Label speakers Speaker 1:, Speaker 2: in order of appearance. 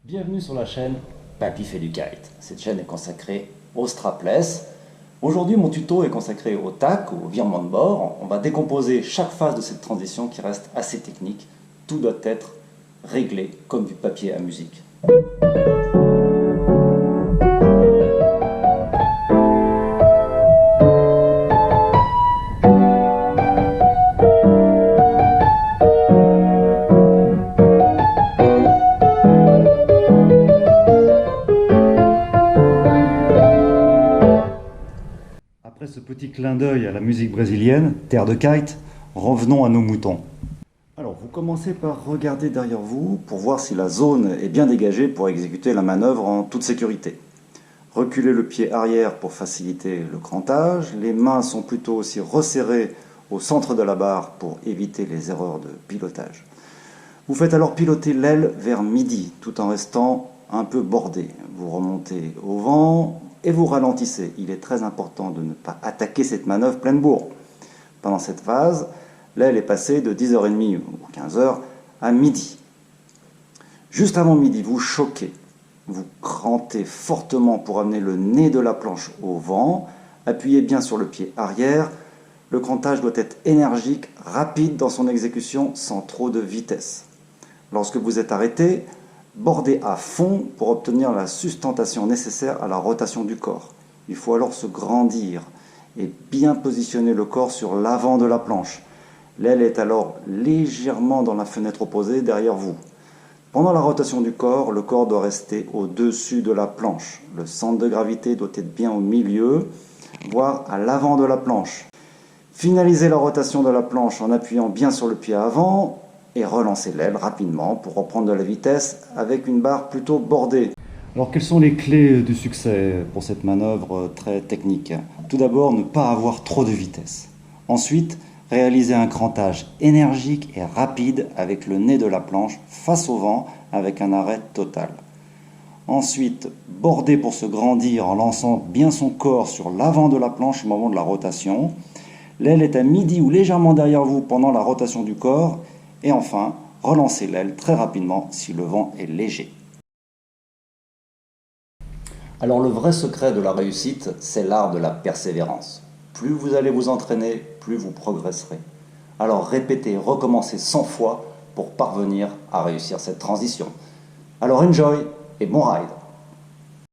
Speaker 1: Bienvenue sur la chaîne Papy fait du kite. Cette chaîne est consacrée au strapless. Aujourd'hui, mon tuto est consacré au tack, au virement de bord. On va décomposer chaque phase de cette transition qui reste assez technique. Tout doit être réglé comme du papier à musique. Après ce petit clin d'œil à la musique brésilienne, terre de kite, revenons à nos moutons. Alors, vous commencez par regarder derrière vous pour voir si la zone est bien dégagée pour exécuter la manœuvre en toute sécurité. Reculez le pied arrière pour faciliter le crantage. Les mains sont plutôt aussi resserrées au centre de la barre pour éviter les erreurs de pilotage. Vous faites alors piloter l'aile vers midi tout en restant un peu bordé. Vous remontez au vent et vous ralentissez. Il est très important de ne pas attaquer cette manœuvre pleine bourre. Pendant cette phase, l'aile est passée de 10h30 ou 15h à midi. Juste avant midi, vous choquez. Vous crantez fortement pour amener le nez de la planche au vent. Appuyez bien sur le pied arrière. Le crantage doit être énergique, rapide dans son exécution, sans trop de vitesse. Lorsque vous êtes arrêté, bordez à fond pour obtenir la sustentation nécessaire à la rotation du corps. Il faut alors se grandir et bien positionner le corps sur l'avant de la planche. L'aile est alors légèrement dans la fenêtre opposée derrière vous. Pendant la rotation du corps, le corps doit rester au-dessus de la planche. Le centre de gravité doit être bien au milieu, voire à l'avant de la planche. Finalisez la rotation de la planche en appuyant bien sur le pied avant et relancez l'aile rapidement pour reprendre de la vitesse avec une barre plutôt bordée. Alors, quelles sont les clés du succès pour cette manœuvre très technique? Tout d'abord, ne pas avoir trop de vitesse. Ensuite, réaliser un crantage énergique et rapide avec le nez de la planche face au vent avec un arrêt total. Ensuite, border pour se grandir en lançant bien son corps sur l'avant de la planche au moment de la rotation. L'aile est à midi ou légèrement derrière vous pendant la rotation du corps. Et enfin, relancez l'aile très rapidement si le vent est léger. Alors le vrai secret de la réussite, c'est l'art de la persévérance. Plus vous allez vous entraîner, plus vous progresserez. Alors répétez, recommencez 100 fois pour parvenir à réussir cette transition. Alors enjoy et bon ride!